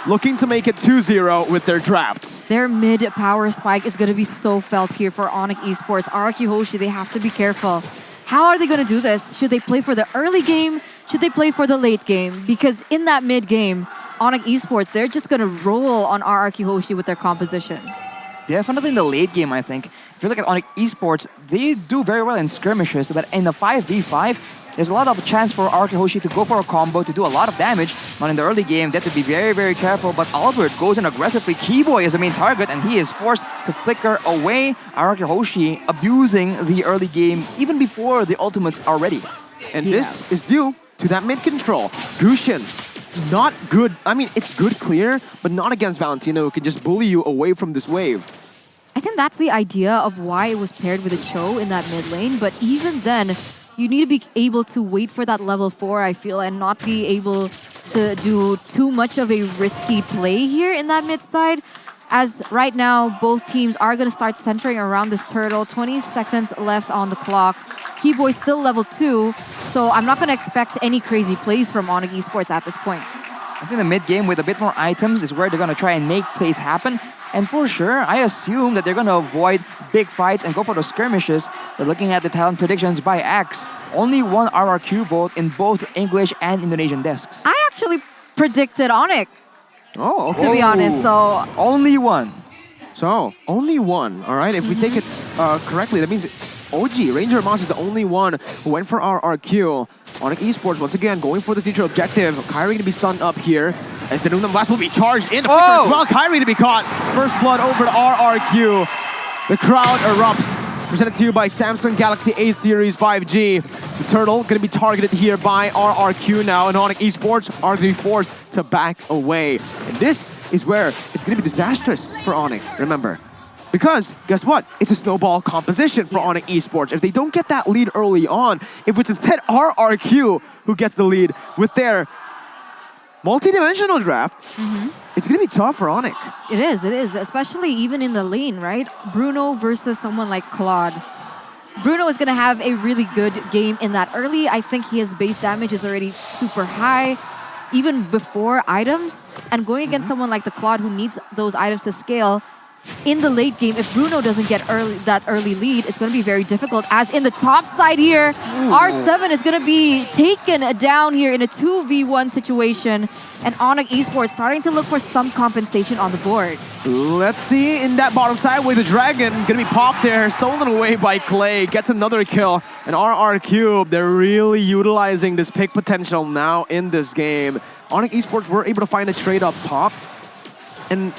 looking to make it 2-0 with their draft. Their mid-power spike is going to be so felt here for ONIC Esports. RRQ HOSHI, they have to be careful. How are they going to do this? Should they play for the early game? Should they play for the late game? Because in that mid-game, ONIC Esports, they're just going to roll on RRQ HOSHI with their composition. Definitely in the late game, I think. If you look at ONIC Esports, they do very well in skirmishes, but in the 5v5, there's a lot of chance for RRQ HOSHI to go for a combo, to do a lot of damage. But in the early game, they have to be very, very careful. But Albert goes in aggressively. Keyboy is the main target, and he is forced to flicker away. RRQ HOSHI abusing the early game even before the ultimates are ready. And this is due to that mid control. Gusion, not good. I mean, it's good clear, but not against Valentino, who can just bully you away from this wave. I think that's the idea of why it was paired with a Cho in that mid lane. But even then, you need to be able to wait for that level 4, I feel, and not be able to do too much of a risky play here in that mid side. As right now, both teams are going to start centering around this turtle. 20 seconds left on the clock. Keyboy still level 2, so I'm not going to expect any crazy plays from ONIC Esports at this point. I think the mid game with a bit more items is where they're going to try and make plays happen. And for sure, I assume that they're going to avoid big fights and go for the skirmishes. But looking at the talent predictions by Axe, only one RRQ vote in both English and Indonesian desks. I actually predicted ONIC, Oh, okay. to be honest, so... Only one. So, only one, all right? If we take it correctly, that means OG, Ranger Moss, is the only one who went for RRQ. ONIC Esports, once again, going for this neutral objective. Kyrie to be stunned up here. As the Nunam Blast will be charged in. Oh! Well, Kyrie to be caught. First blood over to RRQ. The crowd erupts. Presented to you by Samsung Galaxy A Series 5G. The turtle going to be targeted here by RRQ now. And ONIC Esports are going to be forced to back away. And this is where it's going to be disastrous for ONIC, remember. Because, guess what? It's a snowball composition for ONIC Esports. If they don't get that lead early on, if it's instead RRQ who gets the lead with their multi-dimensional draft, it's going to be tough for ONIC. It is, especially even in the lane, right? Bruno versus someone like Claude. Bruno is going to have a really good game in that early. I think his base damage is already super high, even before items. And going against someone like the Claude who needs those items to scale, in the late game, if Bruno doesn't get that early lead, it's going to be very difficult. As in the top side here, R7 is going to be taken down here in a 2v1 situation. And ONIC Esports starting to look for some compensation on the board. Let's see in that bottom side with the Dragon going to be popped there, stolen away by Clay, gets another kill. And RRQ, they're really utilizing this pick potential now in this game. ONIC Esports were able to find a trade up top. And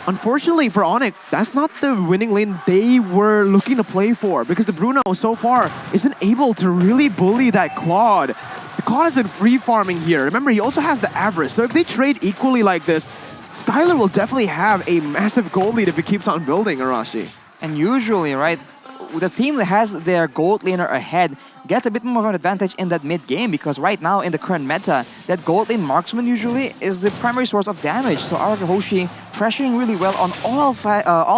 unfortunately for ONIC, that's not the winning lane they were looking to play for, because the Bruno so far isn't able to really bully that Claude. The Claude has been free farming here. Remember, he also has the Avarice, so if they trade equally like this, Skylar will definitely have a massive gold lead if he keeps on building, Arashi. And usually, right, the team that has their gold laner ahead gets a bit more of an advantage in that mid game, because right now in the current meta, that gold lane marksman usually is the primary source of damage. So RRQ HOSHI pressuring really well on all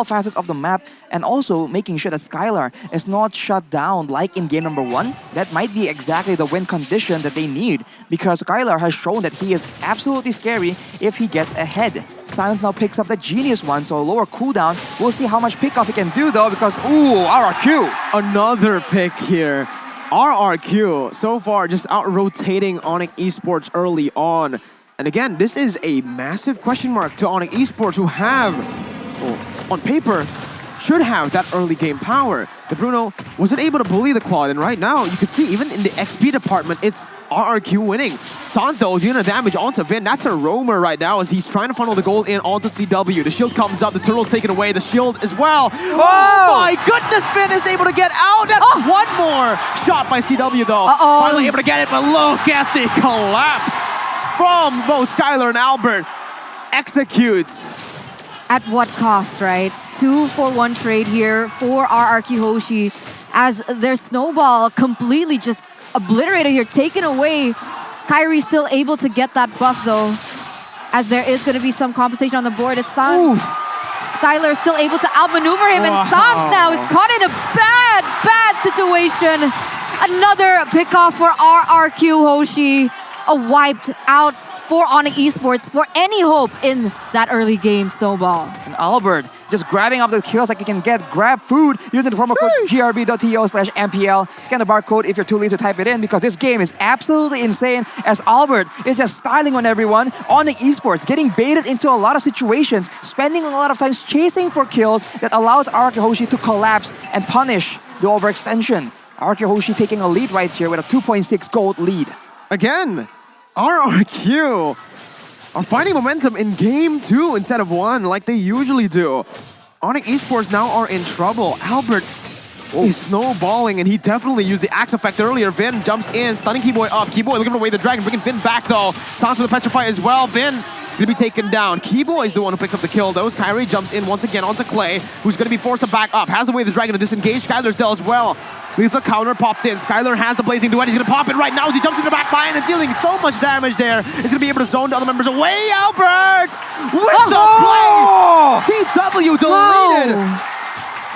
facets of the map, and also making sure that Skylar is not shut down like in game number 1. That might be exactly the win condition that they need, because Skylar has shown that he is absolutely scary if he gets ahead. Silence now picks up the genius one, so lower cooldown. We'll see how much pickoff he can do though, because ooh, RRQ. Another pick here. RRQ so far just out-rotating ONIC Esports early on. And again, this is a massive question mark to ONIC Esports, who have, well, on paper, should have that early game power. The Bruno wasn't able to bully the Claude, and right now you can see even in the XP department, it's RRQ winning. Sans though doing the damage onto Vin. That's a roamer right now as he's trying to funnel the gold in onto CW. The shield comes up, the turtle's taken away, the shield as well. Oh my goodness, Vin is able to get out. That's one more shot by CW though. Finally able to get it, but look at the collapse from both Skylar and Albert. Executes. At what cost, right? 2-for-1 trade here for RRQ HOSHI, as their snowball completely just obliterated here, taken away. Kyrie still able to get that buff though, as there is going to be some compensation on the board. As Sans, Skylar still able to outmaneuver him, and Sans now is caught in a bad situation. Another pickoff for RRQ HOSHI. A wiped out for ONIC Esports for any hope in that early game, Snowball. And Albert just grabbing up the kills like you can get grab food using the promo code grb.to/MPL. Scan the barcode if you're too lazy to type it in because this game is absolutely insane as Albert is just styling on everyone. ONIC Esports getting baited into a lot of situations, spending a lot of time chasing for kills that allows RRQ HOSHI to collapse and punish the overextension. RRQ HOSHI taking a lead right here with a 2.6 gold lead. Again, RRQ are finding momentum in game 2 instead of 1 like they usually do. ONIC Esports now are in trouble. Albert is snowballing and he definitely used the axe effect earlier. Vin jumps in, stunning Keyboy up. Keyboy looking to away the dragon, bringing Vin back though. Sounds for the Petrify as well. Vin gonna be taken down. Keyboy is the one who picks up the kill though. Kyrie jumps in once again onto Clay, who's gonna be forced to back up. Has the way the dragon to disengage. Skylar's there as well. Lethal counter popped in. Skylar has the blazing duet. He's gonna pop it right now as he jumps into the back line and dealing so much damage there. He's gonna be able to zone the other members away. Albert with the play. TW deleted.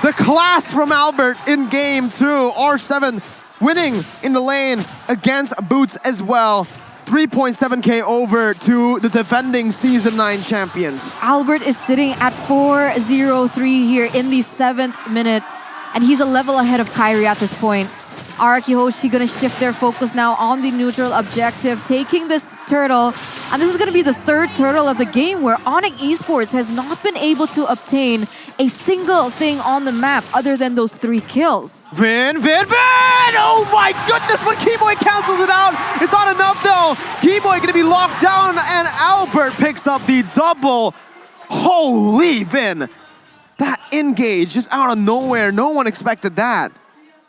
The class from Albert in game 2. R7 winning in the lane against Boots as well. 3.7k over to the defending Season 9 champions. Albert is sitting at 4-0-3 here in the 7th minute. And he's a level ahead of Kyrie at this point. RRQ HOSHI gonna shift their focus now on the neutral objective, taking this turtle. And this is gonna be the 3rd turtle of the game where ONIC Esports has not been able to obtain a single thing on the map other than those 3 kills. Vin! Oh my goodness, but Keyboy cancels it out. It's not enough though. Keyboy gonna be locked down and Albert picks up the double. Holy Vin! That engage just out of nowhere. No one expected that.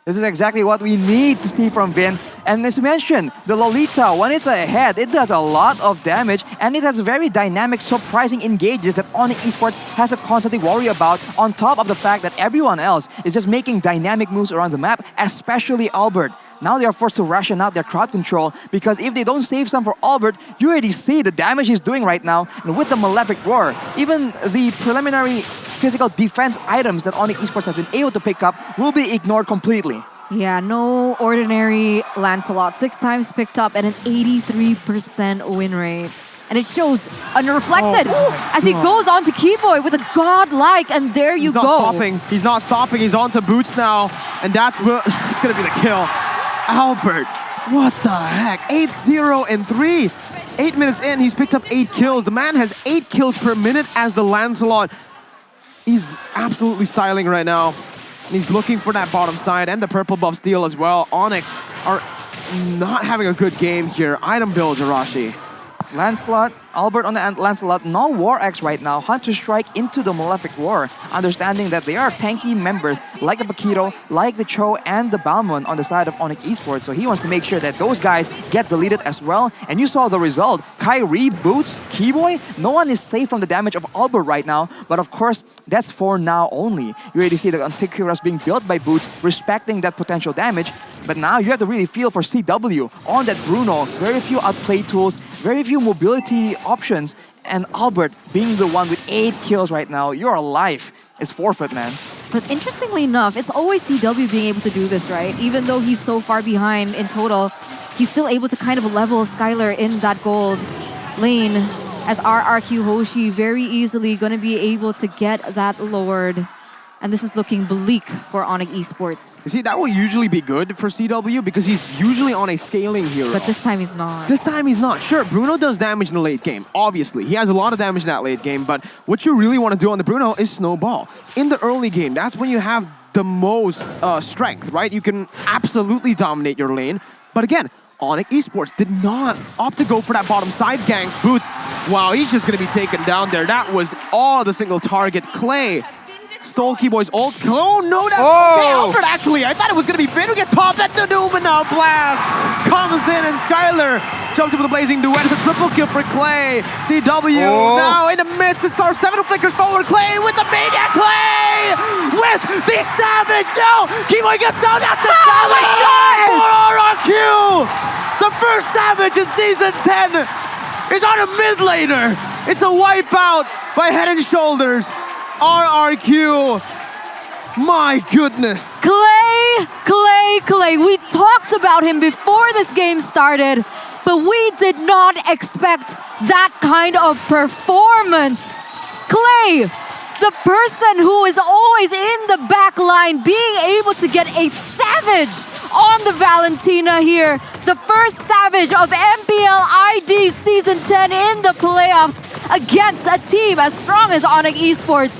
This is exactly what we need to see from Vin. And as you mentioned, the Lolita, when it's ahead, it does a lot of damage and it has very dynamic, surprising engages that ONIC Esports has to constantly worry about on top of the fact that everyone else is just making dynamic moves around the map, especially Albert. Now they are forced to ration out their crowd control because if they don't save some for Albert, you already see the damage he's doing right now. And with the Malefic Roar, even the preliminary physical defense items that ONIC Esports has been able to pick up will be ignored completely. Yeah, no ordinary Lancelot. 6 times picked up at an 83% win rate. And it shows unreflected as he goes on to Keyboy with a godlike, and there you go. He's not stopping. He's on to Boots now, and that's going to be the kill. Albert, what the heck? 8-0-3. 8 minutes in, he's picked up 8 kills. The man has 8 kills per minute as the Lancelot. He's absolutely styling right now. And he's looking for that bottom side and the purple buff steal as well. ONIC are not having a good game here. Item build, Arashi. Lancelot, Albert on the Lancelot, no War Axe right now. Hunter Strike into the Malefic War, understanding that they are tanky members like the Paquito, like the Cho, and the Balmon on the side of ONIC Esports. So he wants to make sure that those guys get deleted as well. And you saw the result. Kyrie, Boots, Keyboy, no one is safe from the damage of Albert right now. But of course, that's for now only. You already see the Antikyras being built by Boots, respecting that potential damage. But now you have to really feel for CW on that Bruno. Very few outplay tools, very few mobility options, and Albert being the one with 8 kills right now, your life is forfeit, man. But interestingly enough, it's always CW being able to do this, right? Even though he's so far behind in total, he's still able to kind of level Skylar in that gold lane as RRQ HOSHI very easily going to be able to get that Lord. And this is looking bleak for ONIC Esports. You see, that will usually be good for CW because he's usually on a scaling hero. But this time he's not. This time he's not. Sure, Bruno does damage in the late game, obviously. He has a lot of damage in that late game, but what you really want to do on the Bruno is snowball. In the early game, that's when you have the most strength, right? You can absolutely dominate your lane. But again, ONIC Esports did not opt to go for that bottom side gank. Boots, wow, he's just going to be taken down there. That was all the single target. Clay stole Keyboy's ult. Oh no, that's okay, Albert actually. I thought it was gonna be Vin who gets popped at the Numina blast. Comes in and Skylar jumps in with a blazing duet. It's a triple kill for Clay. CW now in the midst. The star 7 flickers forward. Clay with the maniac. Clay with the savage. No, Keyboy gets down. That's the savage for RRQ. The first savage in season 10 is on a mid laner. It's a wipeout by Head and Shoulders. RRQ, my goodness. Clay. We talked about him before this game started. but we did not expect that kind of performance. Clay, the person who is always in the back line, being able to get a savage on the Valentina here. The first savage of MPL-ID Season 10 in the playoffs against a team as strong as ONIC Esports.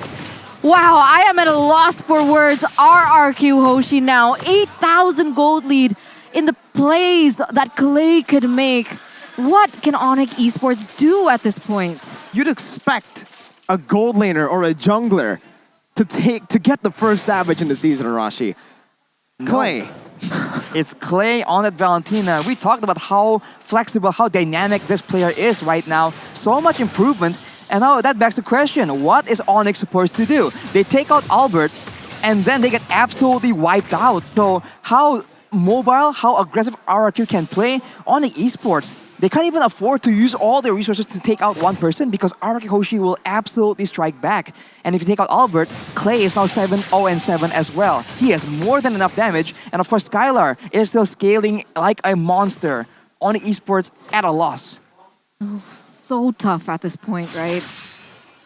Wow, I am at a loss for words. RRQ HOSHI now, 8,000 gold lead in the plays that Clay could make. What can ONIC Esports do at this point? You'd expect a gold laner or a jungler to get the first savage in the season, Arashi. Clay. It's Clay on that Valentina. We talked about how flexible, how dynamic this player is right now. So much improvement. And now that begs the question, what is ONIC supposed to do? They take out Albert, and then they get absolutely wiped out. So how mobile, how aggressive RRQ can play, ONIC Esports, they can't even afford to use all their resources to take out one person because RRQ HOSHI will absolutely strike back. And if you take out Albert, Clay is now 7-0-7 as well. He has more than enough damage. And of course, Skylar is still scaling like a monster. ONIC Esports at a loss. So tough at this point, right?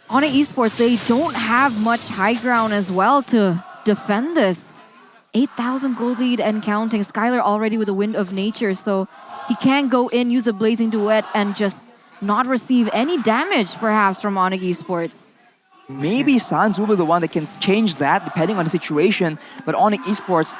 ONIC Esports, they don't have much high ground as well to defend this. 8,000 gold lead and counting. Skylar already with a Wind of Nature, so he can go in, use a Blazing Duet, and just not receive any damage, perhaps, from ONIC Esports. Maybe Sans will be the one that can change that, depending on the situation. But ONIC Esports,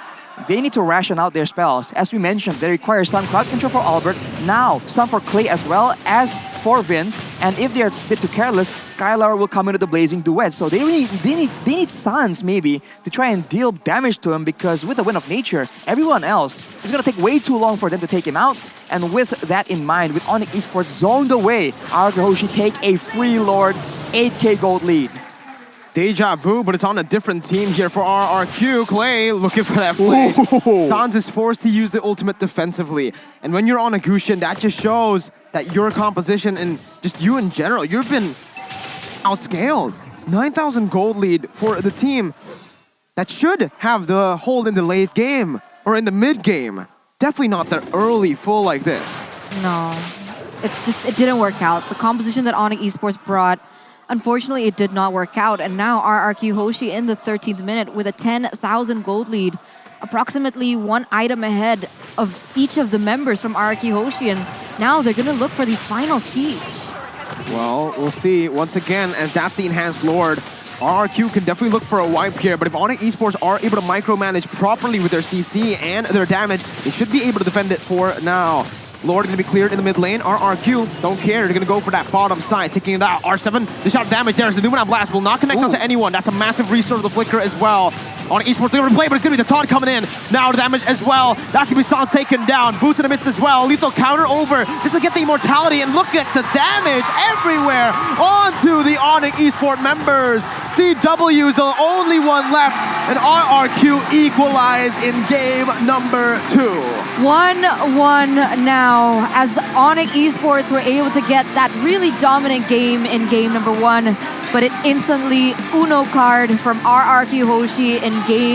they need to ration out their spells. As we mentioned, they require some crowd control for Albert, now some for Clay as well as for Vin. And if they're a bit too careless, Skylar will come into the Blazing Duet. So they need Sans maybe to try and deal damage to him, because with the Wind of Nature, everyone else is going to take way too long for them to take him out. And with that in mind, with ONIC Esports zoned away, RRQ HOSHI take a free Lord 8k gold lead. Deja vu, but it's on a different team here for RRQ. Clay looking for that play. Sans is forced to use the ultimate defensively. And when you're on a Gusion, that just shows that your composition and just you in general, you've been outscaled. 9,000 gold lead for the team that should have the hold in the late game or in the mid game. Definitely not the early full like this. No, it didn't work out. The composition that ONIC Esports brought, unfortunately, it did not work out. And now RRQ HOSHI in the 13th minute with a 10,000 gold lead, approximately one item ahead of each of the members from RRQ HOSHI. And now they're going to look for the final siege. Well, we'll see. Once again, as that's the Enhanced Lord, RRQ can definitely look for a wipe here, but if ONIC Esports are able to micromanage properly with their CC and their damage, they should be able to defend it for now. Lord going to be cleared in the mid lane. RRQ don't care. They're going to go for that bottom side, taking it out. R7, the shot of damage there as the Numenab Blast will not connect onto anyone. That's a massive restore of the Flicker as well. ONIC Esports they're going to play, but it's going to be the taunt coming in. Now the damage as well. That's going to be Sans taken down. Boots in the midst as well. Lethal counter over just to get the immortality, and look at the damage everywhere onto the ONIC Esports members. CW is the only one left, and RRQ equalize in game number 2. 1-1 now, as ONIC Esports were able to get that really dominant game in game number 1, but it instantly Uno card from RRQ HOSHI in game